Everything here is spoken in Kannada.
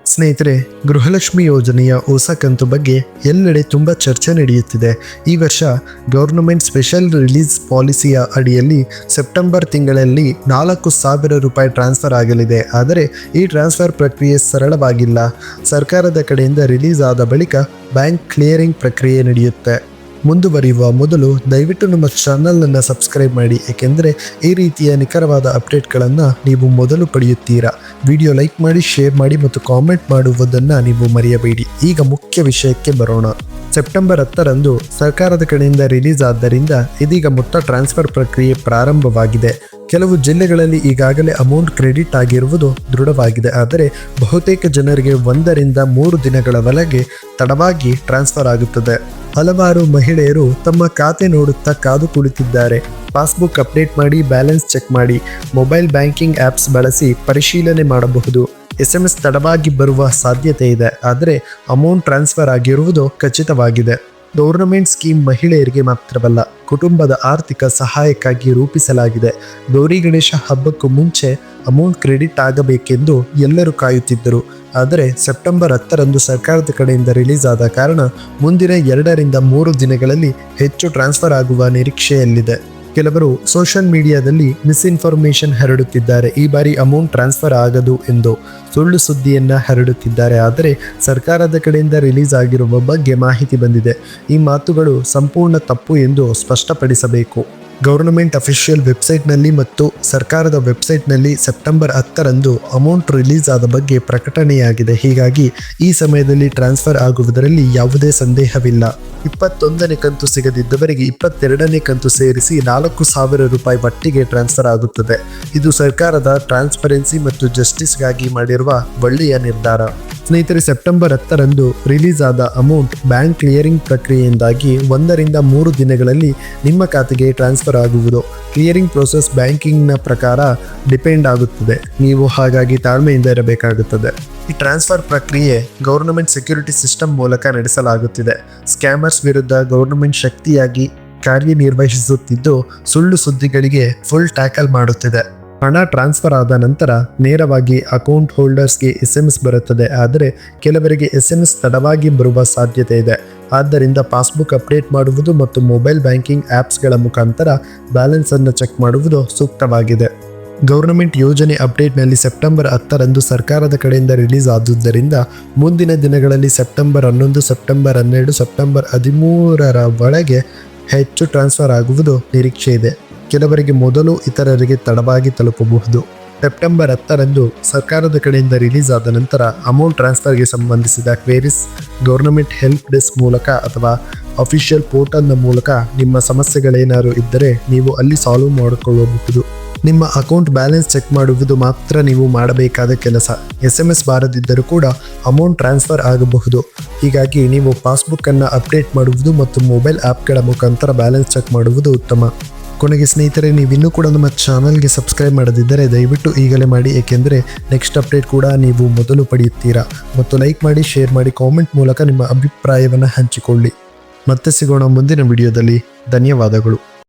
ಸ್ನೇಹಿತರೆ, ಗೃಹಲಕ್ಷ್ಮಿ ಯೋಜನೆಯ ಹೊಸ ಕಂತು ಬಗ್ಗೆ ಎಲ್ಲೆಡೆ ತುಂಬ ಚರ್ಚೆ ನಡೆಯುತ್ತಿದೆ. ಈ ವರ್ಷ ಗವರ್ನಮೆಂಟ್ ಸ್ಪೆಷಲ್ ರಿಲೀಸ್ ಪಾಲಿಸಿಯ ಅಡಿಯಲ್ಲಿ ಸೆಪ್ಟೆಂಬರ್ ತಿಂಗಳಲ್ಲಿ 4,000 ರೂಪಾಯಿ ಟ್ರಾನ್ಸ್ಫರ್ ಆಗಲಿದೆ. ಆದರೆ ಈ ಟ್ರಾನ್ಸ್ಫರ್ ಪ್ರಕ್ರಿಯೆ ಸರಳವಾಗಿಲ್ಲ. ಸರ್ಕಾರದ ಕಡೆಯಿಂದ ರಿಲೀಸ್ ಆದ ಬಳಿಕ ಬ್ಯಾಂಕ್ ಕ್ಲಿಯರಿಂಗ್ ಪ್ರಕ್ರಿಯೆ ನಡೆಯುತ್ತೆ. ಮುಂದುವರಿಯುವ ಮೊದಲು ದಯವಿಟ್ಟು ನಮ್ಮ ಚಾನಲನ್ನು ಸಬ್ಸ್ಕ್ರೈಬ್ ಮಾಡಿ, ಏಕೆಂದರೆ ಈ ರೀತಿಯ ನಿಖರವಾದ ಅಪ್ಡೇಟ್ಗಳನ್ನು ನೀವು ಮೊದಲು ಪಡೆಯುತ್ತೀರಾ. ವಿಡಿಯೋ ಲೈಕ್ ಮಾಡಿ, ಶೇರ್ ಮಾಡಿ ಮತ್ತು ಕಾಮೆಂಟ್ ಮಾಡುವುದನ್ನು ನೀವು ಮರೆಯಬೇಡಿ. ಈಗ ಮುಖ್ಯ ವಿಷಯಕ್ಕೆ ಬರೋಣ. ಸೆಪ್ಟೆಂಬರ್ 10ರಂದು ಸರ್ಕಾರದ ಕಡೆಯಿಂದ ರಿಲೀಸ್ ಆದ್ದರಿಂದ ಇದೀಗ ಮೊತ್ತ ಟ್ರಾನ್ಸ್ಫರ್ ಪ್ರಕ್ರಿಯೆ ಪ್ರಾರಂಭವಾಗಿದೆ. ಕೆಲವು ಜಿಲ್ಲೆಗಳಲ್ಲಿ ಈಗಾಗಲೇ ಅಮೌಂಟ್ ಕ್ರೆಡಿಟ್ ಆಗಿರುವುದು ದೃಢವಾಗಿದೆ. ಆದರೆ ಬಹುತೇಕ ಜನರಿಗೆ 1 ರಿಂದ 3 ದಿನಗಳವರೆಗೆ ತಡವಾಗಿ ಟ್ರಾನ್ಸ್ಫರ್ ಆಗುತ್ತದೆ. ಹಲವಾರು ಮಹಿಳೆಯರು ತಮ್ಮ ಖಾತೆ ನೋಡುತ್ತಾ ಕಾದು ಕುಳಿತಿದ್ದಾರೆ. ಪಾಸ್ಬುಕ್ ಅಪ್ಡೇಟ್ ಮಾಡಿ, ಬ್ಯಾಲೆನ್ಸ್ ಚೆಕ್ ಮಾಡಿ, ಮೊಬೈಲ್ ಬ್ಯಾಂಕಿಂಗ್ ಆ್ಯಪ್ಸ್ ಬಳಸಿ ಪರಿಶೀಲನೆ ಮಾಡಬಹುದು. SMS ತಡವಾಗಿ ಬರುವ ಸಾಧ್ಯತೆ ಇದೆ, ಆದರೆ ಅಮೌಂಟ್ ಟ್ರಾನ್ಸ್ಫರ್ ಆಗಿರುವುದು ಖಚಿತವಾಗಿದೆ. ಗೌರ್ನಮೆಂಟ್ ಸ್ಕೀಮ್ ಮಹಿಳೆಯರಿಗೆ ಮಾತ್ರವಲ್ಲ, ಕುಟುಂಬದ ಆರ್ಥಿಕ ಸಹಾಯಕ್ಕಾಗಿ ರೂಪಿಸಲಾಗಿದೆ. ಗೌರಿ ಗಣೇಶ ಹಬ್ಬಕ್ಕೂ ಮುಂಚೆ ಅಮೌಂಟ್ ಕ್ರೆಡಿಟ್ ಆಗಬೇಕೆಂದು ಎಲ್ಲರೂ ಕಾಯುತ್ತಿದ್ದರು. ಆದರೆ ಸೆಪ್ಟೆಂಬರ್ 10ರಂದು ಸರ್ಕಾರದ ಕಡೆಯಿಂದ ರಿಲೀಸ್ ಆದ ಕಾರಣ ಮುಂದಿನ 2 ರಿಂದ 3 ದಿನಗಳಲ್ಲಿ ಹೆಚ್ಚು ಟ್ರಾನ್ಸ್ಫರ್ ಆಗುವ ನಿರೀಕ್ಷೆಯಲ್ಲಿದೆ. ಕೆಲವರು ಸೋಷಿಯಲ್ ಮೀಡಿಯಾದಲ್ಲಿ ಮಿಸ್ಇನ್ಫಾರ್ಮೇಷನ್ ಹರಡುತ್ತಿದ್ದಾರೆ. ಈ ಬಾರಿ ಅಮೌಂಟ್ ಟ್ರಾನ್ಸ್ಫರ್ ಆಗದು ಎಂದು ಸುಳ್ಳು ಸುದ್ದಿಯನ್ನು ಹರಡುತ್ತಿದ್ದಾರೆ. ಆದರೆ ಸರ್ಕಾರದ ಕಡೆಯಿಂದ ರಿಲೀಸ್ ಆಗಿರುವ ಬಗ್ಗೆ ಮಾಹಿತಿ ಬಂದಿದೆ. ಈ ಮಾತುಗಳು ಸಂಪೂರ್ಣ ತಪ್ಪು ಎಂದು ಸ್ಪಷ್ಟಪಡಿಸಬೇಕು. ಗವರ್ನಮೆಂಟ್ ಅಫಿಷಿಯಲ್ ವೆಬ್ಸೈಟ್ನಲ್ಲಿ ಮತ್ತು ಸರ್ಕಾರದ ವೆಬ್ಸೈಟ್ನಲ್ಲಿ ಸೆಪ್ಟೆಂಬರ್ 10ರಂದು ಅಮೌಂಟ್ ರಿಲೀಸ್ ಆದ ಬಗ್ಗೆ ಪ್ರಕಟಣೆಯಾಗಿದೆ. ಹೀಗಾಗಿ ಈ ಸಮಯದಲ್ಲಿ ಟ್ರಾನ್ಸ್ಫರ್ ಆಗುವುದರಲ್ಲಿ ಯಾವುದೇ ಸಂದೇಹವಿಲ್ಲ. 21ನೇ ಕಂತು ಸಿಗದಿದ್ದವರಿಗೆ 22ನೇ ಕಂತು ಸೇರಿಸಿ 4,000 ರೂಪಾಯಿ ಒಟ್ಟಿಗೆ ಟ್ರಾನ್ಸ್ಫರ್ ಆಗುತ್ತದೆ. ಇದು ಸರ್ಕಾರದ ಟ್ರಾನ್ಸ್ಪರೆನ್ಸಿ ಮತ್ತು ಜಸ್ಟಿಸ್ಗಾಗಿ ಮಾಡಿರುವ ಒಳ್ಳೆಯ ನಿರ್ಧಾರ. ಸ್ನೇಹಿತರೆ, ಸೆಪ್ಟೆಂಬರ್ 10ರಂದು ರಿಲೀಸ್ ಆದ ಅಮೌಂಟ್ ಬ್ಯಾಂಕ್ ಕ್ಲಿಯರಿಂಗ್ ಪ್ರಕ್ರಿಯೆಯಿಂದಾಗಿ 1 ರಿಂದ 3 ದಿನಗಳಲ್ಲಿ ನಿಮ್ಮ ಖಾತೆಗೆ ಟ್ರಾನ್ಸ್ಫರ್ ಆಗುವುದು. ಕ್ಲಿಯರಿಂಗ್ ಪ್ರೋಸೆಸ್ ಬ್ಯಾಂಕಿಂಗ್ನ ಪ್ರಕಾರ ಡಿಪೆಂಡ್ ಆಗುತ್ತದೆ. ನೀವು ಹಾಗಾಗಿ ತಾಳ್ಮೆಯಿಂದ ಇರಬೇಕಾಗುತ್ತದೆ. ಈ ಟ್ರಾನ್ಸ್ಫರ್ ಪ್ರಕ್ರಿಯೆ ಗವರ್ನಮೆಂಟ್ ಸೆಕ್ಯೂರಿಟಿ ಸಿಸ್ಟಮ್ ಮೂಲಕ ನಡೆಸಲಾಗುತ್ತಿದೆ. ಸ್ಕ್ಯಾಮರ್ಸ್ ವಿರುದ್ಧ ಗವರ್ನಮೆಂಟ್ ಶಕ್ತಿಯಾಗಿ ಕಾರ್ಯನಿರ್ವಹಿಸುತ್ತಿದ್ದು, ಸುಳ್ಳು ಸುದ್ದಿಗಳಿಗೆ ಫುಲ್ ಟ್ಯಾಕಲ್ ಮಾಡುತ್ತಿದೆ. ಹಣ ಟ್ರಾನ್ಸ್ಫರ್ ಆದ ನಂತರ ನೇರವಾಗಿ ಅಕೌಂಟ್ ಹೋಲ್ಡರ್ಸ್ಗೆ SMS ಬರುತ್ತದೆ. ಆದರೆ ಕೆಲವರಿಗೆ SMS ತಡವಾಗಿ ಬರುವ ಸಾಧ್ಯತೆ ಇದೆ. ಆದ್ದರಿಂದ ಪಾಸ್ಬುಕ್ ಅಪ್ಡೇಟ್ ಮಾಡುವುದು ಮತ್ತು ಮೊಬೈಲ್ ಬ್ಯಾಂಕಿಂಗ್ ಆ್ಯಪ್ಸ್ಗಳ ಮುಖಾಂತರ ಬ್ಯಾಲೆನ್ಸ್ ಅನ್ನು ಚೆಕ್ ಮಾಡುವುದು ಸೂಕ್ತವಾಗಿದೆ. ಗವರ್ನಮೆಂಟ್ ಯೋಜನೆ ಅಪ್ಡೇಟ್ನಲ್ಲಿ ಸೆಪ್ಟೆಂಬರ್ 10ರಂದು ಸರ್ಕಾರದ ಕಡೆಯಿಂದ ರಿಲೀಸ್ ಆದುದರಿಂದ ಮುಂದಿನ ದಿನಗಳಲ್ಲಿ ಸೆಪ್ಟೆಂಬರ್ 11, ಸೆಪ್ಟೆಂಬರ್ 12, ಸೆಪ್ಟೆಂಬರ್ 13ರ ಒಳಗೆ ಹೆಚ್ಚು ಟ್ರಾನ್ಸ್ಫರ್ ಆಗುವುದು ನಿರೀಕ್ಷೆ ಇದೆ. ಕೆಲವರಿಗೆ ಮೊದಲು, ಇತರರಿಗೆ ತಡವಾಗಿ ತಲುಪಬಹುದು. ಸೆಪ್ಟೆಂಬರ್ 10ರಂದು ಸರ್ಕಾರದ ಕಡೆಯಿಂದ ರಿಲೀಸ್ ಆದ ನಂತರ ಅಮೌಂಟ್ ಟ್ರಾನ್ಸ್ಫರ್ಗೆ ಸಂಬಂಧಿಸಿದ ಕ್ವೇರೀಸ್ ಗವರ್ನಮೆಂಟ್ ಹೆಲ್ಪ್ ಡೆಸ್ಕ್ ಮೂಲಕ ಅಥವಾ ಅಫಿಷಿಯಲ್ ಪೋರ್ಟಲ್ನ ಮೂಲಕ ನಿಮ್ಮ ಸಮಸ್ಯೆಗಳೇನಾದರೂ ಇದ್ದರೆ ನೀವು ಅಲ್ಲಿ ಸಾಲ್ವ್ ಮಾಡಿಕೊಳ್ಳಬಹುದು. ನಿಮ್ಮ ಅಕೌಂಟ್ ಬ್ಯಾಲೆನ್ಸ್ ಚೆಕ್ ಮಾಡುವುದು ಮಾತ್ರ ನೀವು ಮಾಡಬೇಕಾದ ಕೆಲಸ. SMS ಬಾರದಿದ್ದರೂ ಕೂಡ ಅಮೌಂಟ್ ಟ್ರಾನ್ಸ್ಫರ್ ಆಗಬಹುದು. ಹೀಗಾಗಿ ನೀವು ಪಾಸ್ಬುಕ್ಕನ್ನು ಅಪ್ಡೇಟ್ ಮಾಡುವುದು ಮತ್ತು ಮೊಬೈಲ್ ಆ್ಯಪ್ಗಳ ಮುಖಾಂತರ ಬ್ಯಾಲೆನ್ಸ್ ಚೆಕ್ ಮಾಡುವುದು ಉತ್ತಮ. ಕೊನೆಗೆ ಸ್ನೇಹಿತರೆ, ನೀವಿನ್ನೂ ಕೂಡ ನಮ್ಮ ಚಾನಲ್ಗೆ ಸಬ್ಸ್ಕ್ರೈಬ್ ಮಾಡದಿದ್ದರೆ ದಯವಿಟ್ಟು ಈಗಲೇ ಮಾಡಿ, ಏಕೆಂದರೆ ನೆಕ್ಸ್ಟ್ ಅಪ್ಡೇಟ್ ಕೂಡ ನೀವು ಮೊದಲು ಪಡೆಯುತ್ತೀರಾ. ಮತ್ತು ಲೈಕ್ ಮಾಡಿ, ಶೇರ್ ಮಾಡಿ, ಕಾಮೆಂಟ್ ಮೂಲಕ ನಿಮ್ಮ ಅಭಿಪ್ರಾಯವನ್ನು ಹಂಚಿಕೊಳ್ಳಿ. ಮತ್ತೆ ಸಿಗೋಣ ಮುಂದಿನ ವಿಡಿಯೋದಲ್ಲಿ. ಧನ್ಯವಾದಗಳು.